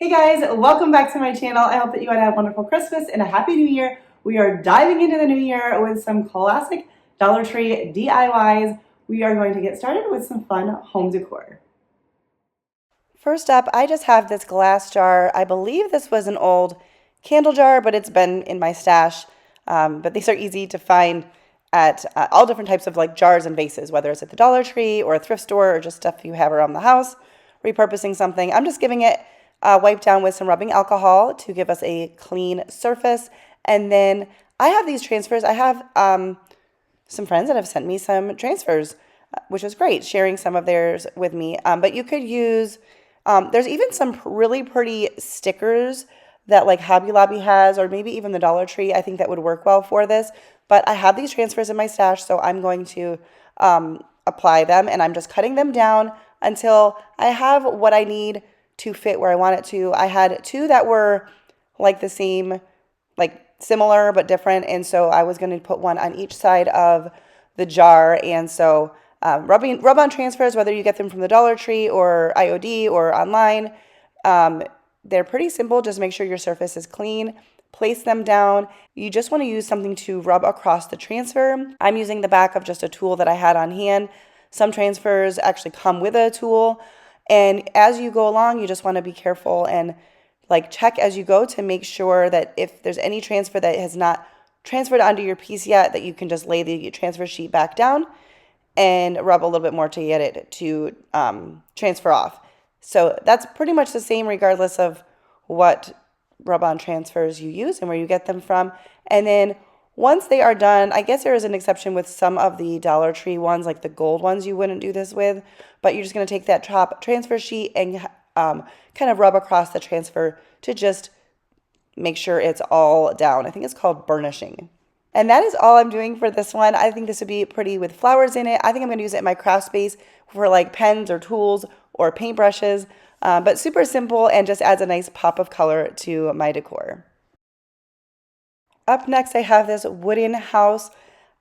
Hey guys, welcome back to my channel. I hope that you had a wonderful Christmas and a happy new year. We are diving into the new year with some classic Dollar Tree DIYs. We are going to get started with some fun home decor. First up, I just have this glass jar. I believe this was an old candle jar, but it's been in my stash. But these are easy to find at all different types of like jars and vases, whether it's at the Dollar Tree or a thrift store or just stuff you have around the house, repurposing something. I'm just giving it wipe down with some rubbing alcohol to give us a clean surface. And then I have these transfers. I have some friends that have sent me some transfers, which was great, sharing some of theirs with me. But you could use, there's even some really pretty stickers that like Hobby Lobby has, or maybe even the Dollar Tree. I think that would work well for this. But I have these transfers in my stash, so I'm going to apply them, and I'm just cutting them down until I have what I need to fit where I want it to. I had two that were like the same, like similar but different, and so I was going to put one on each side of the jar. And so rub-on transfers, whether you get them from the Dollar Tree or IOD or online, they're pretty simple. Just make sure your surface is clean. Place them down. You just want to use something to rub across the transfer. I'm using the back of just a tool that I had on hand. Some transfers actually come with a tool. And as you go along, you just want to be careful and like check as you go to make sure that if there's any transfer that has not transferred onto your piece yet, that you can just lay the transfer sheet back down and rub a little bit more to get it to transfer off. So that's pretty much the same regardless of what rub-on transfers you use and where you get them from. And then once they are done, I guess there is an exception with some of the Dollar Tree ones, like the gold ones, you wouldn't do this with, but you're just going to take that top transfer sheet and kind of rub across the transfer to just make sure it's all down. I think it's called burnishing. And that is all I'm doing for this one. I think this would be pretty with flowers in it. I think I'm going to use it in my craft space for like pens or tools or paintbrushes, but super simple and just adds a nice pop of color to my decor. Up next, I have this wooden house.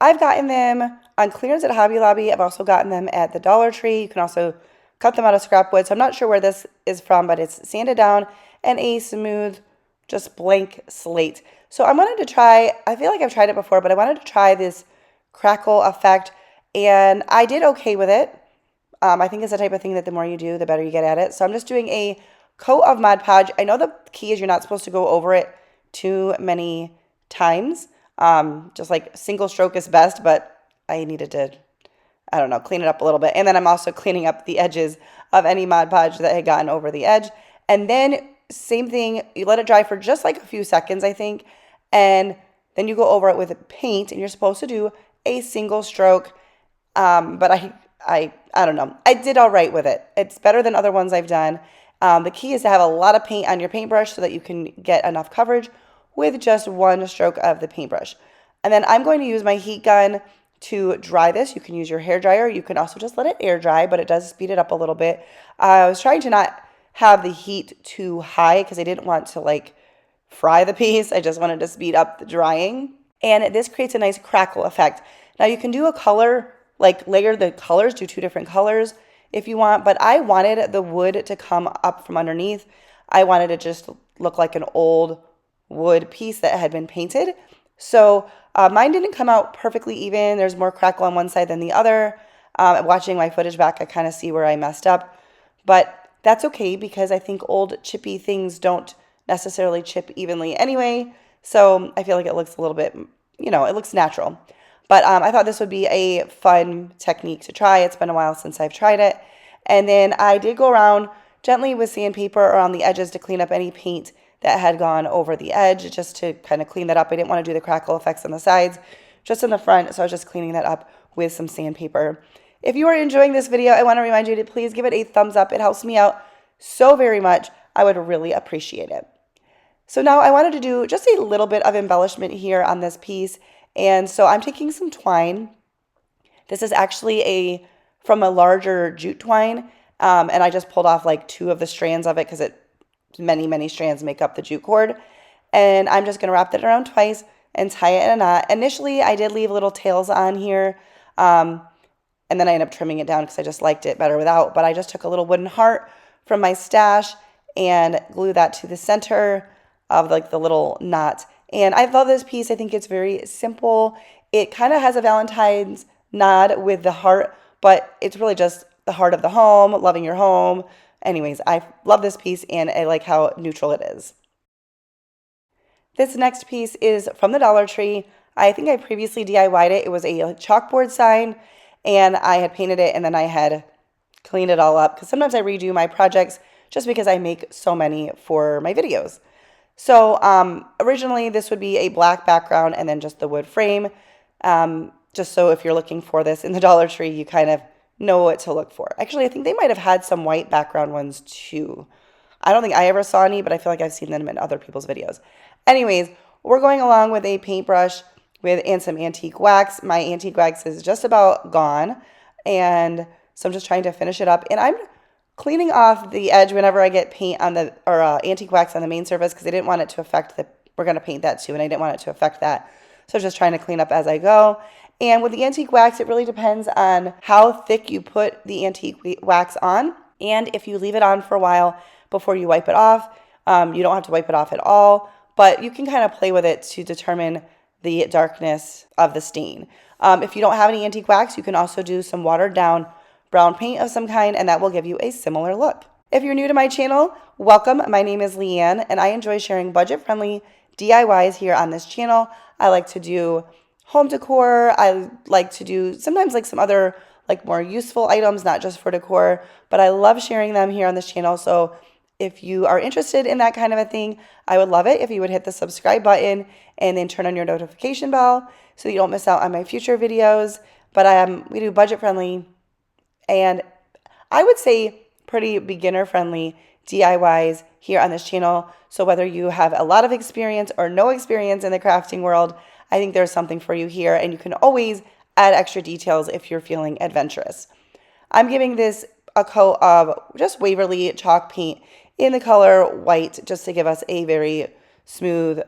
I've gotten them on clearance at Hobby Lobby. I've also gotten them at the Dollar Tree. You can also cut them out of scrap wood. So I'm not sure where this is from, but it's sanded down and a smooth, just blank slate. So I wanted to try, I feel like I've tried it before, but I wanted to try this crackle effect, and I did okay with it. I think it's the type of thing that the more you do, the better you get at it. So I'm just doing a coat of Mod Podge. I know the key is you're not supposed to go over it too many times. Just like single stroke is best, but I needed to, I don't know, clean it up a little bit. And then I'm also cleaning up the edges of any Mod Podge that had gotten over the edge. And then same thing, you let it dry for just like a few seconds, I think. And then you go over it with paint, and you're supposed to do a single stroke. But I don't know. I did all right with it. It's better than other ones I've done. The key is to have a lot of paint on your paintbrush so that you can get enough coverage with just one stroke of the paintbrush. And then I'm going to use my heat gun to dry this. You can use your hair dryer. You can also just let it air dry, but it does speed it up a little bit. I was trying to not have the heat too high because I didn't want to like fry the piece. I just wanted to speed up the drying. And this creates a nice crackle effect. Now you can do a color, like layer the colors, do two different colors if you want, but I wanted the wood to come up from underneath. I wanted it just to look like an old wood piece that had been painted. So mine didn't come out perfectly even. There's more crackle on one side than the other. Watching my footage back, I kind of see where I messed up, but that's okay because I think old chippy things don't necessarily chip evenly anyway. So I feel like it looks a little bit, you know, it looks natural. But I thought this would be a fun technique to try. It's been a while since I've tried it. And then I did go around gently with sandpaper around the edges to clean up any paint that had gone over the edge, just to kind of clean that up. I didn't want to do the crackle effects on the sides, just in the front, so I was just cleaning that up with some sandpaper. If you are enjoying this video, I want to remind you to please give it a thumbs up. It helps me out so very much. I would really appreciate it. So now I wanted to do just a little bit of embellishment here on this piece, and so I'm taking some twine. This is actually from a larger jute twine, and I just pulled off like 2 of the strands of it because many strands make up the jute cord. And I'm just going to wrap that around twice and tie it in a knot. Initially, I did leave little tails on here, and then I ended up trimming it down because I just liked it better without. But I just took a little wooden heart from my stash and glue that to the center of like the little knot. And I love this piece. I think it's very simple. It kind of has a Valentine's nod with the heart, but it's really just the heart of the home, loving your home. Anyways, I love this piece and I like how neutral it is. This next piece is from the Dollar Tree. I think I previously DIY'd it. It was a chalkboard sign and I had painted it and then I had cleaned it all up because sometimes I redo my projects just because I make so many for my videos. So originally this would be a black background and then just the wood frame. Just so if you're looking for this in the Dollar Tree, you kind of know what to look for. Actually, I think they might have had some white background ones too. I don't think I ever saw any, but I feel like I've seen them in other people's videos. Anyways, we're going along with a paintbrush and some antique wax. My antique wax is just about gone, and so I'm just trying to finish it up. And I'm cleaning off the edge whenever I get paint on the, or antique wax on the main surface because I didn't want it to affect the, we're going to paint that too, and I didn't want it to affect that. So just trying to clean up as I go. And with the antique wax, it really depends on how thick you put the antique wax on. And if you leave it on for a while before you wipe it off, you don't have to wipe it off at all, but you can kind of play with it to determine the darkness of the stain. If you don't have any antique wax, you can also do some watered down brown paint of some kind, and that will give you a similar look. If you're new to my channel, welcome. My name is Leanne, and I enjoy sharing budget-friendly DIYs here on this channel. I like to do home decor. I like to do sometimes like some other like more useful items, not just for decor, but I love sharing them here on this channel. So if you are interested in that kind of a thing, I would love it if you would hit the subscribe button and then turn on your notification bell so you don't miss out on my future videos. But we do budget friendly and I would say pretty beginner friendly DIYs here on this channel. So whether you have a lot of experience or no experience in the crafting world, I think there's something for you here, and you can always add extra details if you're feeling adventurous. I'm giving this a coat of just Waverly chalk paint in the color white just to give us a very smooth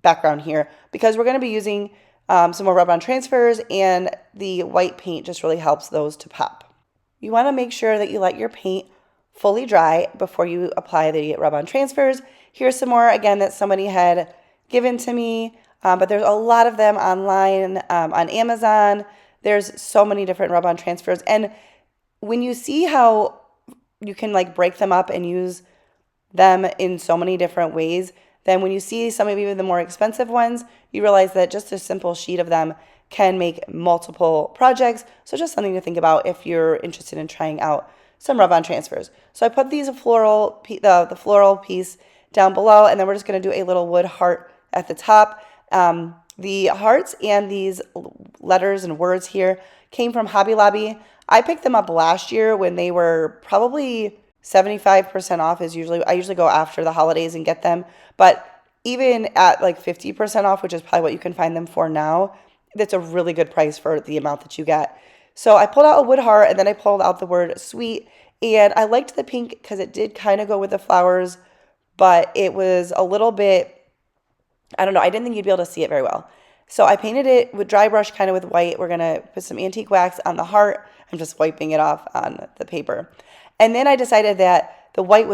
background here because we're going to be using some more rub-on transfers, and the white paint just really helps those to pop. You want to make sure that you let your paint fully dry before you apply the rub-on transfers. Here's some more, again, that somebody had given to me, but there's a lot of them online, on Amazon. There's so many different rub-on transfers, and when you see how you can like break them up and use them in so many different ways, then when you see some of even the more expensive ones, you realize that just a simple sheet of them can make multiple projects. So just something to think about if you're interested in trying out some rub-on transfers. So I put the floral piece down below, and then we're just going to do a little wood heart at the top. The hearts and these letters and words here came from Hobby Lobby. I picked them up last year when they were probably 75% off. I usually go after the holidays and get them, but even at like 50% off, which is probably what you can find them for now, that's a really good price for the amount that you get. So I pulled out a wood heart, and then I pulled out the word sweet, and I liked the pink because it did kind of go with the flowers, but it was a little bit, I don't know, I didn't think you'd be able to see it very well. So I painted it with dry brush, kind of with white. We're going to put some antique wax on the heart. I'm just wiping it off on the paper. And then I decided that the white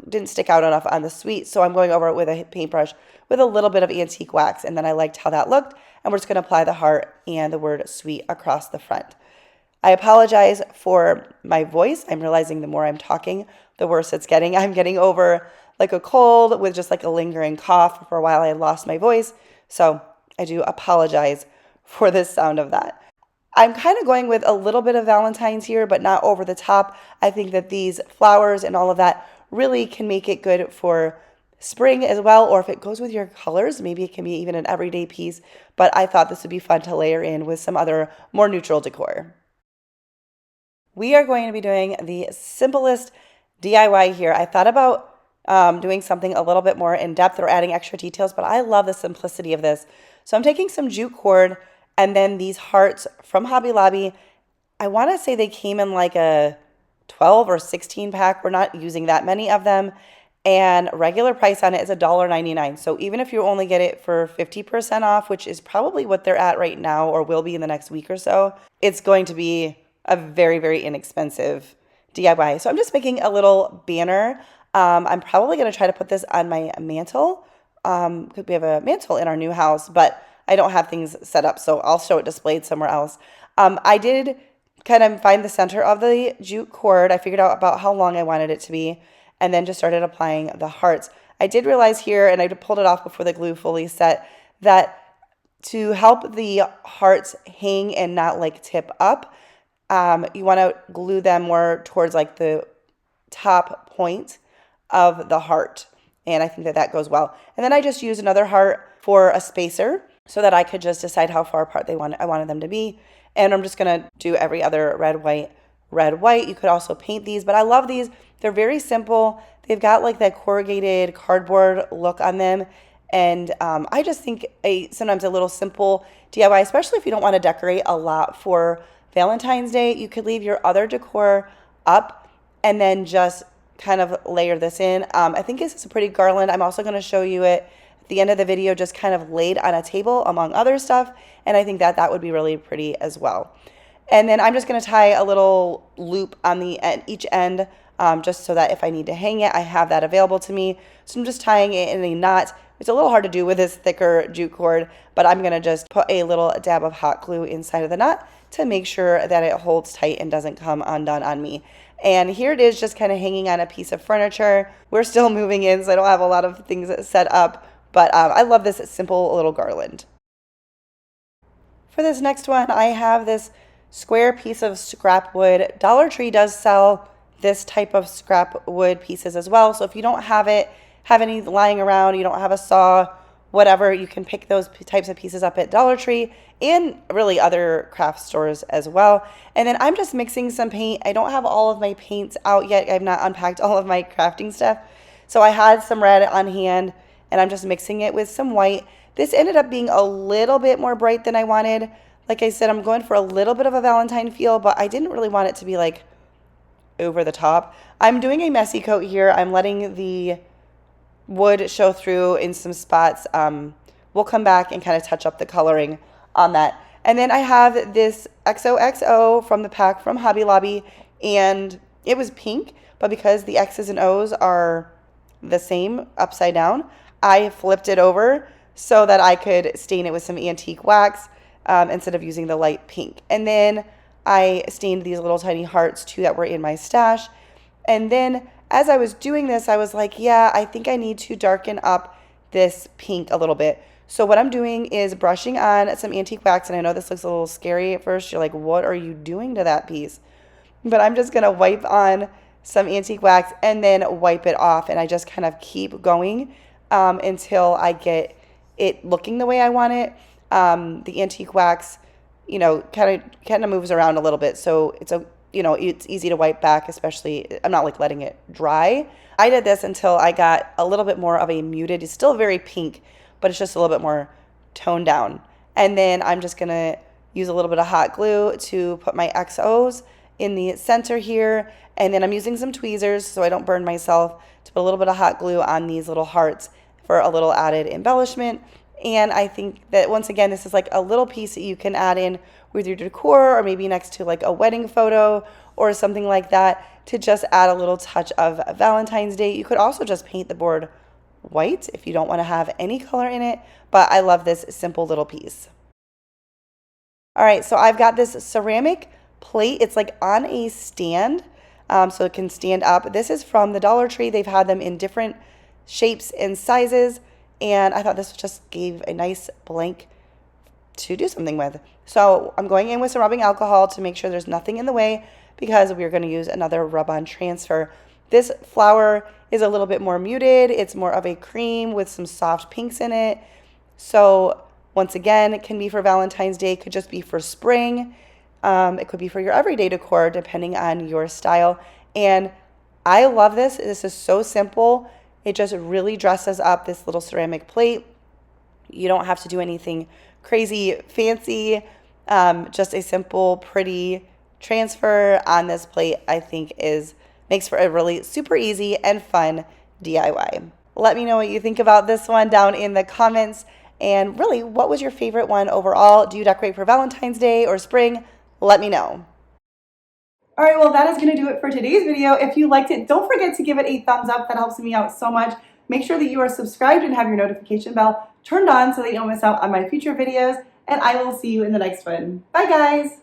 didn't stick out enough on the sweet, so I'm going over it with a paintbrush with a little bit of antique wax, and then I liked how that looked, and we're just going to apply the heart and the word sweet across the front. I apologize for my voice. I'm realizing the more I'm talking, the worse it's getting. I'm getting over like a cold with just like a lingering cough. For a while I had lost my voice, so I do apologize for the sound of that. I'm kind of going with a little bit of Valentine's here, but not over the top. I think that these flowers and all of that really can make it good for spring as well, or if it goes with your colors, maybe it can be even an everyday piece, but I thought this would be fun to layer in with some other more neutral decor. We are going to be doing the simplest DIY here. I thought about doing something a little bit more in depth or adding extra details, but I love the simplicity of this. So I'm taking some jute cord and then these hearts from Hobby Lobby. I want to say they came in like a 12 or 16 pack. We're not using that many of them. And regular price on it is $1.99. So even if you only get it for 50% off, which is probably what they're at right now or will be in the next week or so, it's going to be a very, very inexpensive DIY. So I'm just making a little banner. I'm probably going to try to put this on my mantle because we have a mantle in our new house, but I don't have things set up, so I'll show it displayed somewhere else. I did kind of find the center of the jute cord. I figured out about how long I wanted it to be, and then just started applying the hearts. I did realize here, and I pulled it off before the glue fully set, that to help the hearts hang and not like tip up, you want to glue them more towards like the top point of the heart. And I think that that goes well. And then I just used another heart for a spacer so that I could just decide how far apart I wanted them to be. And I'm just going to do every other red, white, red, white. You could also paint these, but I love these. They're very simple. They've got like that corrugated cardboard look on them. And I just think sometimes a little simple DIY, especially if you don't want to decorate a lot for Valentine's Day, you could leave your other decor up and then just kind of layer this in. I think this is a pretty garland. I'm also going to show you it at the end of the video, just kind of laid on a table among other stuff. And I think that that would be really pretty as well. And then I'm just going to tie a little loop on each end, just so that if I need to hang it, I have that available to me. So I'm just tying it in a knot. It's a little hard to do with this thicker jute cord, but I'm going to just put a little dab of hot glue inside of the knot to make sure that it holds tight and doesn't come undone on me. And here it is, just kind of hanging on a piece of furniture. We're still moving in, so I don't have a lot of things set up, but I love this simple little garland. For this next one, I have this square piece of scrap wood. Dollar Tree does sell this type of scrap wood pieces as well, so if you don't have any lying around, you don't have a saw, whatever, you can pick those types of pieces up at Dollar Tree and really other craft stores as well. And then I'm just mixing some paint. I don't have all of my paints out yet. I've not unpacked all of my crafting stuff. So I had some red on hand and I'm just mixing it with some white. This ended up being a little bit more bright than I wanted. Like I said, I'm going for a little bit of a Valentine feel, but I didn't really want it to be like over the top. I'm doing a messy coat here. I'm letting the wood show through in some spots. We'll come back and kind of touch up the coloring on that. And then I have this XOXO from the pack from Hobby Lobby, and it was pink, but because the X's and O's are the same upside down, I flipped it over so that I could stain it with some antique wax instead of using the light pink. And then I stained these little tiny hearts too that were in my stash. And then as I was doing this, I was like, yeah, I think I need to darken up this pink a little bit. So what I'm doing is brushing on some antique wax, and I know this looks a little scary at first. You're like, what are you doing to that piece? But I'm just going to wipe on some antique wax and then wipe it off, and I just kind of keep going until I get it looking the way I want it. The antique wax, kind of moves around a little bit, so it's easy to wipe back, especially I'm not like letting it dry. I did this until I got a little bit more of a muted, it's still very pink, but it's just a little bit more toned down. And then I'm just gonna use a little bit of hot glue to put my XOs in the center here. And then I'm using some tweezers so I don't burn myself to put a little bit of hot glue on these little hearts for a little added embellishment. And I think that once again, this is like a little piece that you can add in with your decor or maybe next to like a wedding photo or something like that to just add a little touch of Valentine's Day. You could also just paint the board white if you don't want to have any color in it, but I love this simple little piece. All right, so I've got this ceramic plate. It's like on a stand, so it can stand up. This is from the Dollar Tree. They've had them in different shapes and sizes, and I thought this just gave a nice blank to do something with. So I'm going in with some rubbing alcohol to make sure there's nothing in the way because we're going to use another rub-on transfer. This flower is a little bit more muted. It's more of a cream with some soft pinks in it. So once again, it can be for Valentine's Day. It could just be for spring. It could be for your everyday decor, depending on your style. And I love this. This is so simple. It just really dresses up this little ceramic plate. You don't have to do anything crazy fancy. Just a simple, pretty transfer on this plate, I think makes for a really super easy and fun DIY. Let me know what you think about this one down in the comments. And really, what was your favorite one overall? Do you decorate for Valentine's Day or spring? Let me know. All right, well, that is going to do it for today's video. If you liked it, don't forget to give it a thumbs up. That helps me out so much. Make sure that you are subscribed and have your notification bell turned on so that you don't miss out on my future videos. And I will see you in the next one. Bye, guys.